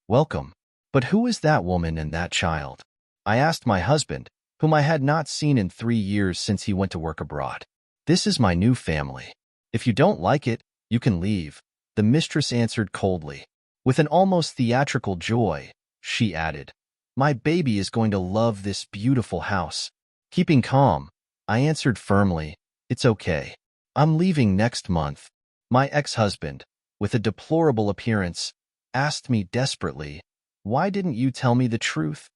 Welcome. But who is that woman and that child? I asked my husband, whom I had not seen in 3 years since he went to work abroad. This is my new family. If you don't like it, you can leave, the mistress answered coldly. With an almost theatrical joy, she added, my baby is going to love this beautiful house. Keeping calm, I answered firmly, it's okay. I'm leaving next month. My ex-husband, with a deplorable appearance, asked me desperately, why didn't you tell me the truth?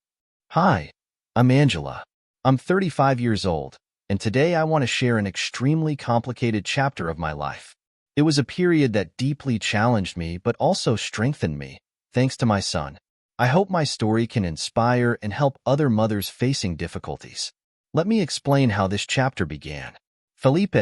Hi, I'm Angela. I'm 35 years old, and today I want to share an extremely complicated chapter of my life. It was a period that deeply challenged me but also strengthened me, thanks to my son. I hope my story can inspire and help other mothers facing difficulties. Let me explain how this chapter began. Felipe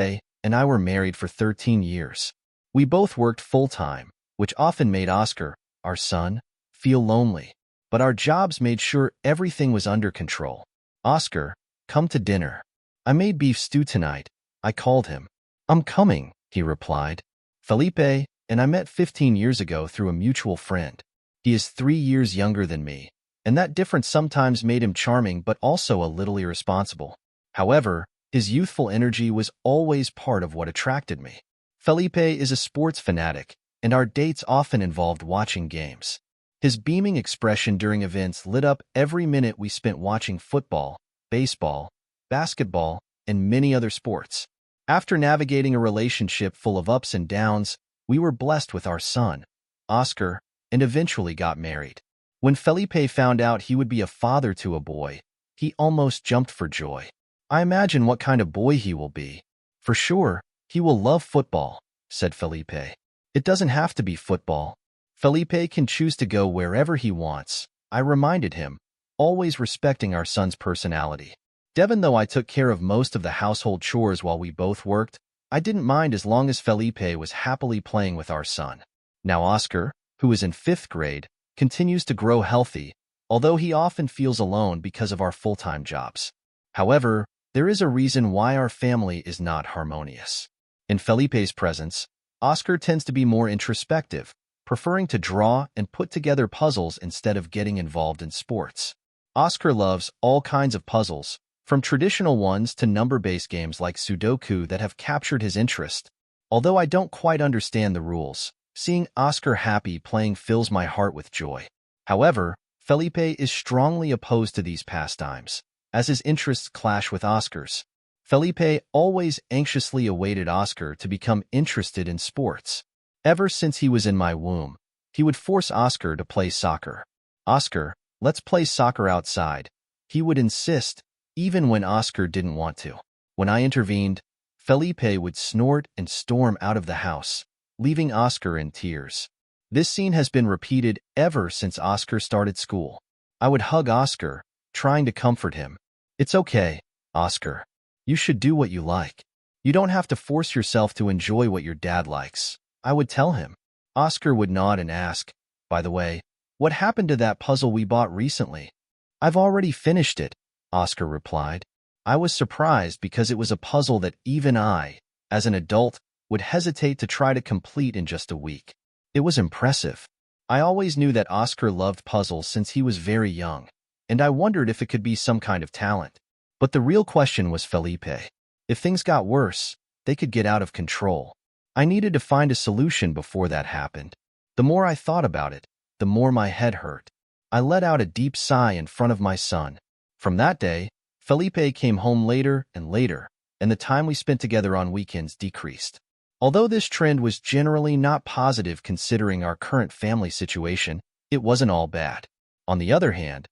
and I were married for 13 years. We both worked full-time, which often made Oscar, our son, feel lonely. But our jobs made sure everything was under control. Oscar, come to dinner. I made beef stew tonight. I called him. I'm coming, he replied. Felipe and I met 15 years ago through a mutual friend. He is 3 years younger than me, and that difference sometimes made him charming but also a little irresponsible. However, his youthful energy was always part of what attracted me. Felipe is a sports fanatic, and our dates often involved watching games. His beaming expression during events lit up every minute we spent watching football, baseball, basketball, and many other sports. After navigating a relationship full of ups and downs, we were blessed with our son, Oscar, and eventually got married. When Felipe found out he would be a father to a boy, he almost jumped for joy. I imagine what kind of boy he will be. For sure, he will love football, said Felipe. It doesn't have to be football. Felipe can choose to go wherever he wants, I reminded him, always respecting our son's personality. Even though I took care of most of the household chores while we both worked, I didn't mind as long as Felipe was happily playing with our son. Now Oscar, who is in 5th grade, continues to grow healthy, although he often feels alone because of our full-time jobs. However, there is a reason why our family is not harmonious. In Felipe's presence, Oscar tends to be more introspective, preferring to draw and put together puzzles instead of getting involved in sports. Oscar loves all kinds of puzzles, from traditional ones to number-based games like Sudoku that have captured his interest. Although I don't quite understand the rules, seeing Oscar happy playing fills my heart with joy. However, Felipe is strongly opposed to these pastimes, as his interests clash with Oscar's. Felipe always anxiously awaited Oscar to become interested in sports. Ever since he was in my womb, he would force Oscar to play soccer. Oscar, let's play soccer outside. He would insist, even when Oscar didn't want to. When I intervened, Felipe would snort and storm out of the house, leaving Oscar in tears. This scene has been repeated ever since Oscar started school. I would hug Oscar, trying to comfort him. It's okay, Oscar. You should do what you like. You don't have to force yourself to enjoy what your dad likes, I would tell him. Oscar would nod and ask, by the way, what happened to that puzzle we bought recently? I've already finished it, Oscar replied. I was surprised because it was a puzzle that even I, as an adult, would hesitate to try to complete in just a week. It was impressive. I always knew that Oscar loved puzzles since he was very young, and I wondered if it could be some kind of talent. But the real question was Felipe. If things got worse, they could get out of control. I needed to find a solution before that happened. The more I thought about it, the more my head hurt. I let out a deep sigh in front of my son. From that day, Felipe came home later and later, and the time we spent together on weekends decreased. Although this trend was generally not positive considering our current family situation, it wasn't all bad. On the other hand,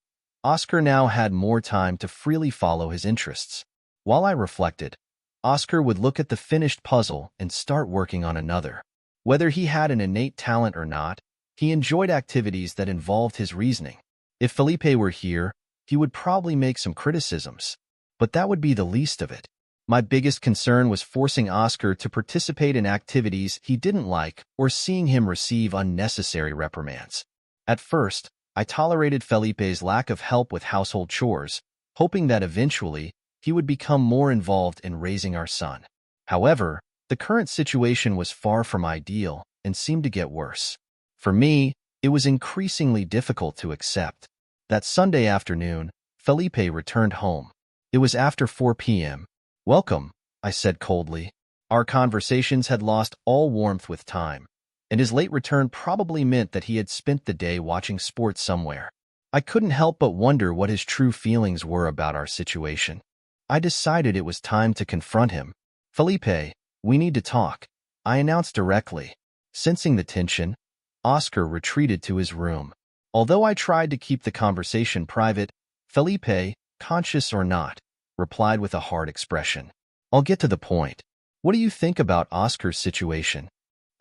Oscar now had more time to freely follow his interests. While I reflected, Oscar would look at the finished puzzle and start working on another. Whether he had an innate talent or not, he enjoyed activities that involved his reasoning. If Felipe were here, he would probably make some criticisms, but that would be the least of it. My biggest concern was forcing Oscar to participate in activities he didn't like or seeing him receive unnecessary reprimands. At first, I tolerated Felipe's lack of help with household chores, hoping that eventually he would become more involved in raising our son. However, the current situation was far from ideal and seemed to get worse. For me, It was increasingly difficult to accept. That Sunday afternoon, Felipe returned home. It was after 4 p.m. "Welcome," I said coldly. Our conversations had lost all warmth with time, and his late return probably meant that he had spent the day watching sports somewhere. I couldn't help but wonder what his true feelings were about our situation. I decided it was time to confront him. "Felipe, we need to talk," I announced directly. Sensing the tension, Oscar retreated to his room. Although I tried to keep the conversation private, Felipe, conscious or not, replied with a hard expression. "I'll get to the point. What do you think about Oscar's situation?"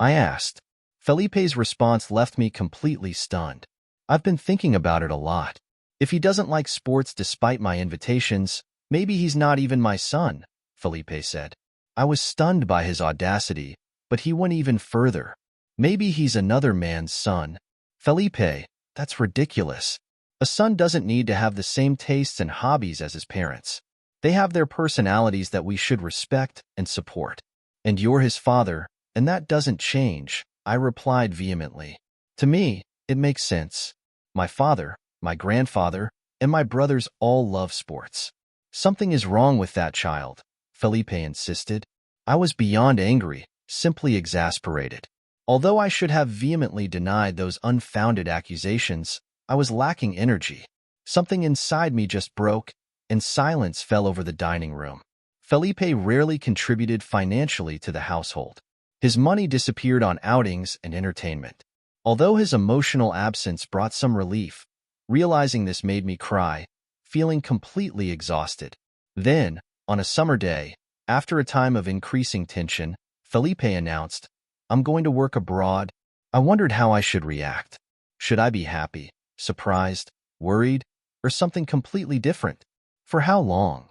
I asked. Felipe's response left me completely stunned. "I've been thinking about it a lot. If he doesn't like sports despite my invitations, maybe he's not even my son," Felipe said. I was stunned by his audacity, but he went even further. "Maybe he's another man's son." "Felipe, that's ridiculous. A son doesn't need to have the same tastes and hobbies as his parents. They have their personalities that we should respect and support. And you're his father, and that doesn't change," I replied vehemently. "To me, it makes sense. My father, my grandfather, and my brothers all love sports." "Something is wrong with that child," Felipe insisted. I was beyond angry, simply exasperated. Although I should have vehemently denied those unfounded accusations, I was lacking energy. Something inside me just broke, and silence fell over the dining room. Felipe rarely contributed financially to the household. His money disappeared on outings and entertainment. Although his emotional absence brought some relief, realizing this made me cry, feeling completely exhausted. Then, on a summer day, after a time of increasing tension, Felipe announced, "I'm going to work abroad." I wondered how I should react. Should I be happy, surprised, worried, or something completely different? "For how long?"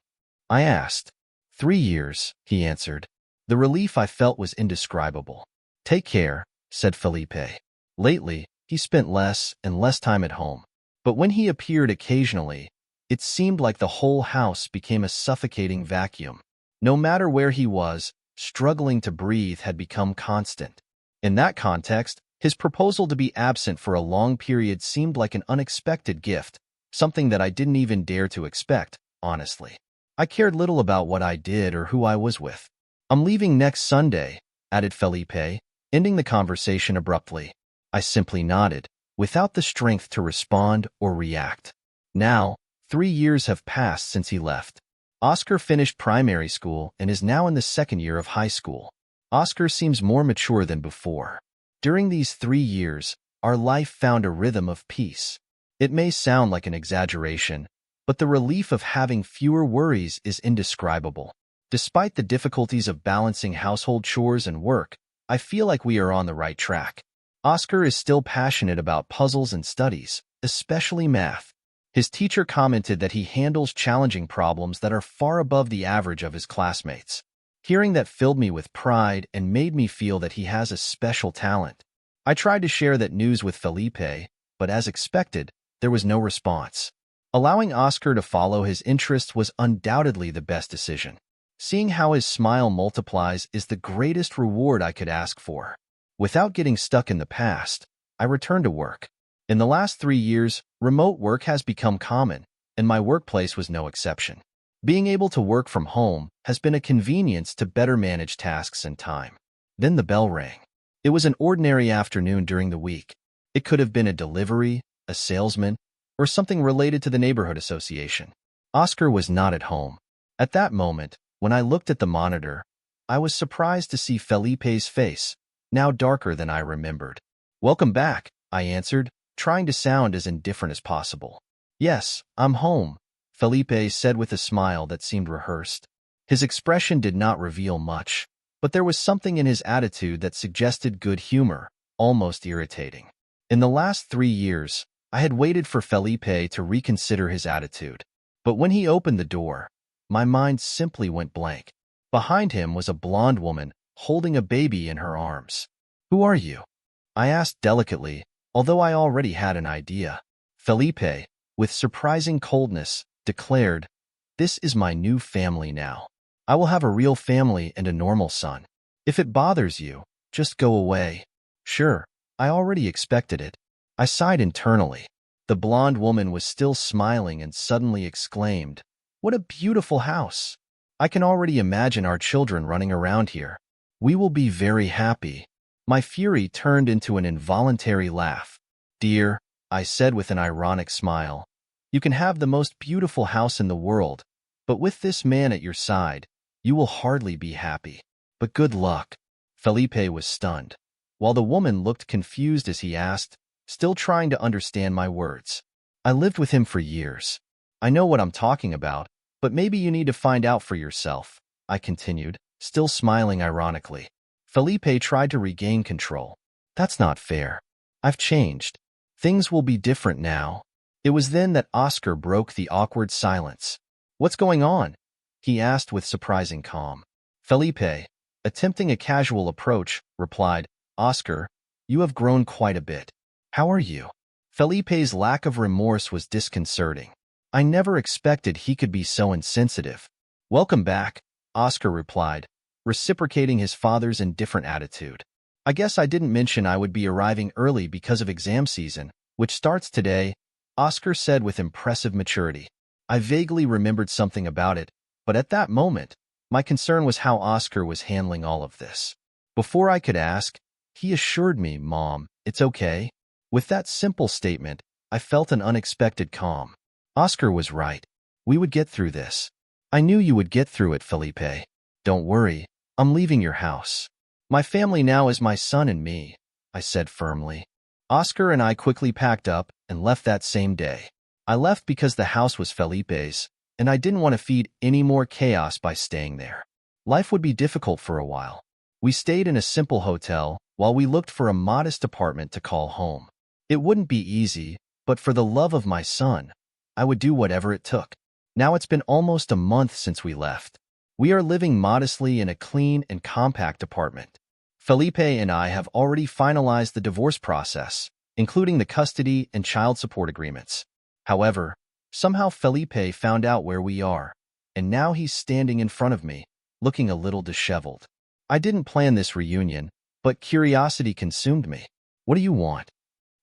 I asked. 3 years, he answered. The relief I felt was indescribable. "Take care," said Felipe. Lately, he spent less and less time at home. But when he appeared occasionally, it seemed like the whole house became a suffocating vacuum. No matter where he was, struggling to breathe had become constant. In that context, his proposal to be absent for a long period seemed like an unexpected gift, something that I didn't even dare to expect, honestly. I cared little about what I did or who I was with. "I'm leaving next Sunday," added Felipe, ending the conversation abruptly. I simply nodded, without the strength to respond or react. Now, 3 years have passed since he left. Oscar finished primary school and is now in the second year of high school. Oscar seems more mature than before. During these 3 years, our life found a rhythm of peace. It may sound like an exaggeration, but the relief of having fewer worries is indescribable. Despite the difficulties of balancing household chores and work, I feel like we are on the right track. Oscar is still passionate about puzzles and studies, especially math. His teacher commented that he handles challenging problems that are far above the average of his classmates. Hearing that filled me with pride and made me feel that he has a special talent. I tried to share that news with Felipe, but as expected, there was no response. Allowing Oscar to follow his interests was undoubtedly the best decision. Seeing how his smile multiplies is the greatest reward I could ask for. Without getting stuck in the past, I returned to work. In the last 3 years, remote work has become common, and my workplace was no exception. Being able to work from home has been a convenience to better manage tasks and time. Then the bell rang. It was an ordinary afternoon during the week. It could have been a delivery, a salesman, or something related to the neighborhood association. Oscar was not at home. At that moment, when I looked at the monitor, I was surprised to see Felipe's face, now darker than I remembered. "Welcome back," I answered, trying to sound as indifferent as possible. "Yes, I'm home," Felipe said with a smile that seemed rehearsed. His expression did not reveal much, but there was something in his attitude that suggested good humor, almost irritating. In the last 3 years, I had waited for Felipe to reconsider his attitude. But when he opened the door, my mind simply went blank. Behind him was a blonde woman holding a baby in her arms. "Who are you?" I asked delicately, although I already had an idea. Felipe, with surprising coldness, declared, "This is my new family now. I will have a real family and a normal son. If it bothers you, just go away." Sure, I already expected it. I sighed internally. The blonde woman was still smiling and suddenly exclaimed, "What a beautiful house! I can already imagine our children running around here. We will be very happy." My fury turned into an involuntary laugh. "Dear," I said with an ironic smile, "you can have the most beautiful house in the world, but with this man at your side, you will hardly be happy. But good luck." Felipe was stunned, while the woman looked confused as he asked, still trying to understand my words, "I lived with him for years. I know what I'm talking about, but maybe you need to find out for yourself," I continued, still smiling ironically. Felipe tried to regain control. "That's not fair. I've changed. Things will be different now." It was then that Oscar broke the awkward silence. "What's going on?" he asked with surprising calm. Felipe, attempting a casual approach, replied, "Oscar, you have grown quite a bit. How are you?" Felipe's lack of remorse was disconcerting. I never expected he could be so insensitive. "Welcome back," Oscar replied, reciprocating his father's indifferent attitude. "I guess I didn't mention I would be arriving early because of exam season, which starts today," Oscar said with impressive maturity. I vaguely remembered something about it, but at that moment, my concern was how Oscar was handling all of this. Before I could ask, he assured me, "Mom, it's okay." With that simple statement, I felt an unexpected calm. Oscar was right. We would get through this. "I knew you would get through it, Felipe. Don't worry, I'm leaving your house. My family now is my son and me," I said firmly. Oscar and I quickly packed up and left that same day. I left because the house was Felipe's, and I didn't want to feed any more chaos by staying there. Life would be difficult for a while. We stayed in a simple hotel while we looked for a modest apartment to call home. It wouldn't be easy, but for the love of my son, I would do whatever it took. Now it's been almost a month since we left. We are living modestly in a clean and compact apartment. Felipe and I have already finalized the divorce process, including the custody and child support agreements. However, somehow Felipe found out where we are, and now he's standing in front of me, looking a little disheveled. I didn't plan this reunion, but curiosity consumed me. "What do you want?"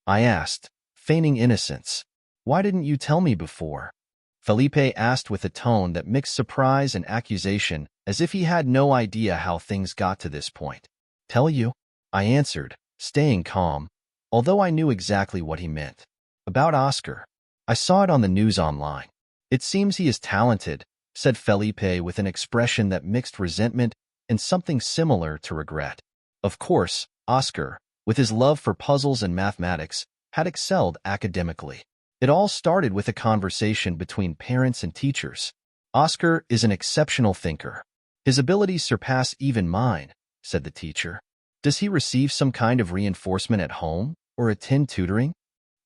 I asked, feigning innocence. "Why didn't you tell me before?" Felipe asked with a tone that mixed surprise and accusation, as if he had no idea how things got to this point. "Tell you?" I answered, staying calm, although I knew exactly what he meant. "About Oscar. I saw it on the news online. It seems he is talented," said Felipe with an expression that mixed resentment and something similar to regret. Of course, Oscar, with his love for puzzles and mathematics, had excelled academically. It all started with a conversation between parents and teachers. "Oscar is an exceptional thinker. His abilities surpass even mine," said the teacher. "Does he receive some kind of reinforcement at home or attend tutoring?"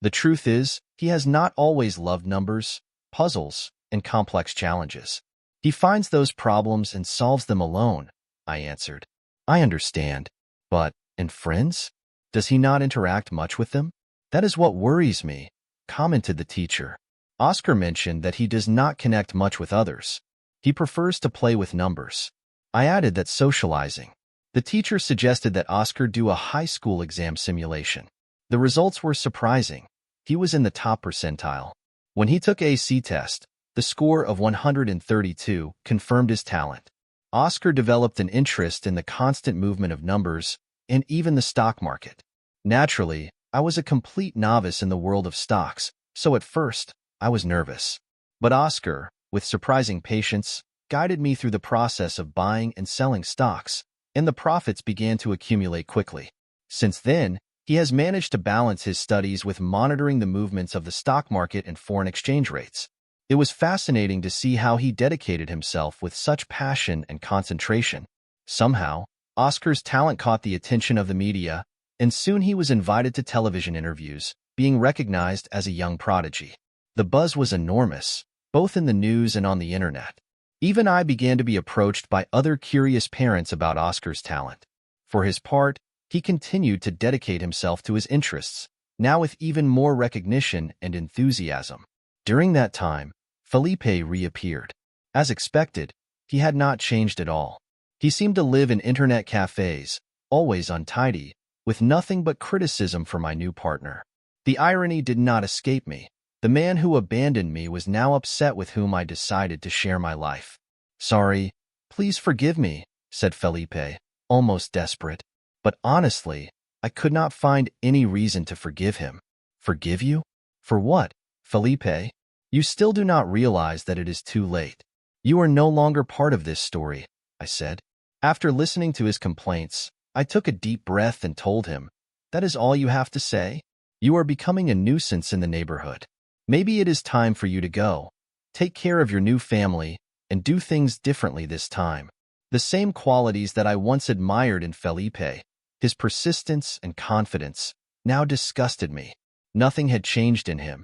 "The truth is, he has not always loved numbers, puzzles, and complex challenges. He finds those problems and solves them alone," I answered. "I understand. But, and friends? Does he not interact much with them?" "That is what worries me," commented the teacher. "Oscar mentioned that he does not connect much with others. He prefers to play with numbers." I added that socializing. The teacher suggested that Oscar do a high school exam simulation. The results were surprising. He was in the top percentile. When he took AC test, the score of 132 confirmed his talent. Oscar developed an interest in the constant movement of numbers and even the stock market. Naturally, I was a complete novice in the world of stocks, so at first, I was nervous. But Oscar, with surprising patience, guided me through the process of buying and selling stocks, and the profits began to accumulate quickly. Since then, he has managed to balance his studies with monitoring the movements of the stock market and foreign exchange rates. It was fascinating to see how he dedicated himself with such passion and concentration. Somehow, Oscar's talent caught the attention of the media, and soon he was invited to television interviews, being recognized as a young prodigy. The buzz was enormous, both in the news and on the internet. Even I began to be approached by other curious parents about Oscar's talent. For his part, he continued to dedicate himself to his interests, now with even more recognition and enthusiasm. During that time, Felipe reappeared. As expected, he had not changed at all. He seemed to live in internet cafes, always untidy, with nothing but criticism for my new partner. The irony did not escape me. The man who abandoned me was now upset with whom I decided to share my life. "Sorry, please forgive me," said Felipe, almost desperate. But honestly, I could not find any reason to forgive him. "Forgive you? For what, Felipe? You still do not realize that it is too late. You are no longer part of this story," I said. After listening to his complaints, I took a deep breath and told him, "That is all you have to say? You are becoming a nuisance in the neighborhood. Maybe it is time for you to go. Take care of your new family and do things differently this time." The same qualities that I once admired in Felipe, his persistence and confidence, now disgusted me. Nothing had changed in him.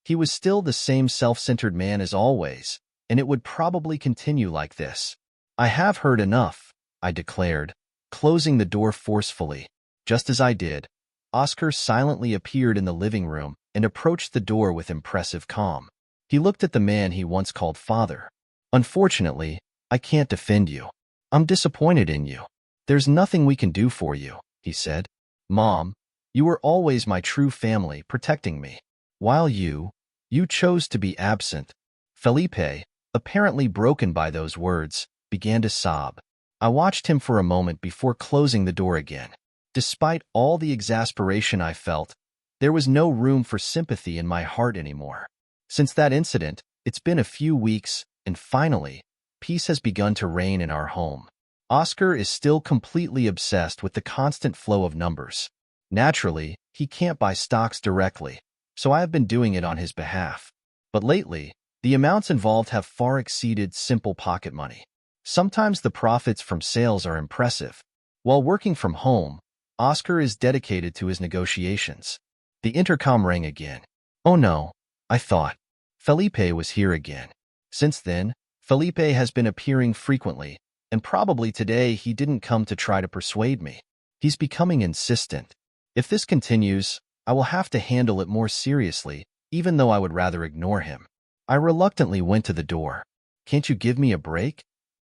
He was still the same self-centered man as always, and it would probably continue like this. "I have heard enough," I declared, closing the door forcefully. Just as I did, Oscar silently appeared in the living room and approached the door with impressive calm. He looked at the man he once called father. "Unfortunately, I can't defend you. I'm disappointed in you. There's nothing we can do for you," he said. "Mom, you were always my true family, protecting me. While you chose to be absent." Felipe, apparently broken by those words, began to sob. I watched him for a moment before closing the door again. Despite all the exasperation I felt, there was no room for sympathy in my heart anymore. Since that incident, it's been a few weeks, and finally, peace has begun to reign in our home. Oscar is still completely obsessed with the constant flow of numbers. Naturally, he can't buy stocks directly, so I have been doing it on his behalf. But lately, the amounts involved have far exceeded simple pocket money. Sometimes the profits from sales are impressive. While working from home, Oscar is dedicated to his negotiations. The intercom rang again. Oh no, I thought. Felipe was here again. Since then, Felipe has been appearing frequently, and probably today he didn't come to try to persuade me. He's becoming insistent. If this continues, I will have to handle it more seriously, even though I would rather ignore him. I reluctantly went to the door. "Can't you give me a break?"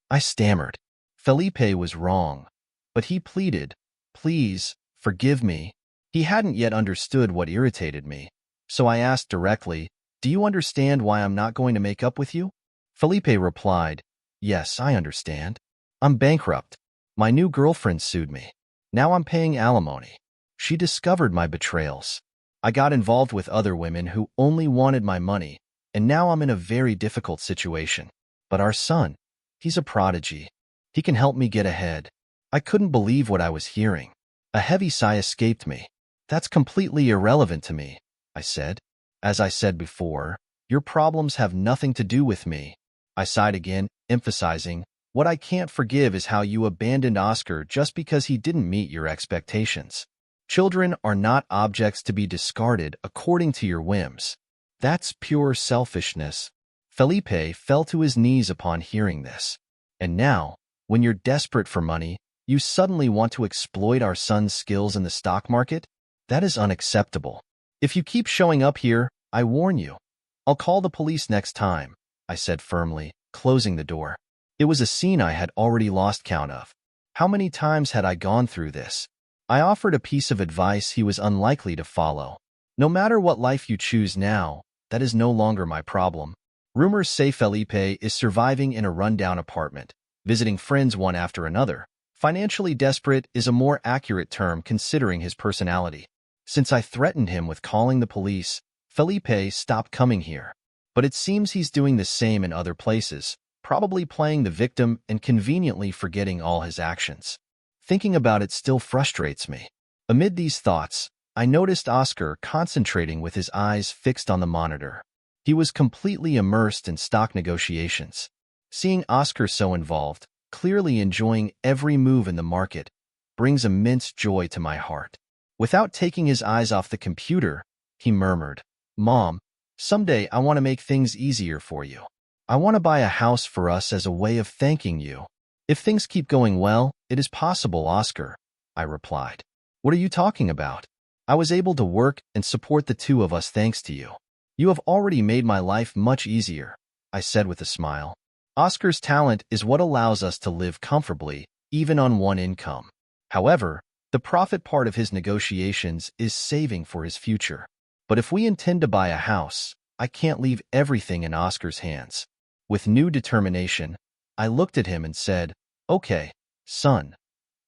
I stammered. Felipe was wrong, but he pleaded, "Please, forgive me." He hadn't yet understood what irritated me, so I asked directly, "Do you understand why I'm not going to make up with you?" Felipe replied, "Yes, I understand. I'm bankrupt. My new girlfriend sued me. Now I'm paying alimony. She discovered my betrayals. I got involved with other women who only wanted my money, and now I'm in a very difficult situation. But our son, he's a prodigy. He can help me get ahead." I couldn't believe what I was hearing. A heavy sigh escaped me. "That's completely irrelevant to me," I said. "As I said before, your problems have nothing to do with me." I sighed again, emphasizing, "What I can't forgive is how you abandoned Oscar just because he didn't meet your expectations. Children are not objects to be discarded according to your whims. That's pure selfishness." Felipe fell to his knees upon hearing this. "And now, when you're desperate for money, you suddenly want to exploit our son's skills in the stock market? That is unacceptable. If you keep showing up here, I warn you. I'll call the police next time," I said firmly, closing the door. It was a scene I had already lost count of. How many times had I gone through this? I offered a piece of advice he was unlikely to follow. "No matter what life you choose now, that is no longer my problem." Rumors say Felipe is surviving in a rundown apartment, visiting friends one after another. Financially desperate is a more accurate term considering his personality. Since I threatened him with calling the police, Felipe stopped coming here. But it seems he's doing the same in other places, probably playing the victim and conveniently forgetting all his actions. Thinking about it still frustrates me. Amid these thoughts, I noticed Oscar concentrating with his eyes fixed on the monitor. He was completely immersed in stock negotiations. Seeing Oscar so involved, clearly enjoying every move in the market, brings immense joy to my heart. Without taking his eyes off the computer, he murmured, "Mom, someday I want to make things easier for you. I want to buy a house for us as a way of thanking you." "If things keep going well, it is possible, Oscar," I replied. "What are you talking about? I was able to work and support the two of us thanks to you. You have already made my life much easier," I said with a smile. Oscar's talent is what allows us to live comfortably, even on one income. However, the profit part of his negotiations is saving for his future. But if we intend to buy a house, I can't leave everything in Oscar's hands. With new determination, I looked at him and said, "Okay, son,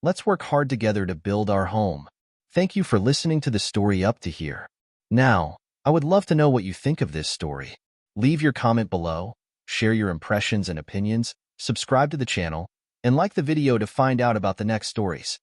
let's work hard together to build our home." Thank you for listening to the story up to here. Now, I would love to know what you think of this story. Leave your comment below, share your impressions and opinions, subscribe to the channel, and like the video to find out about the next stories.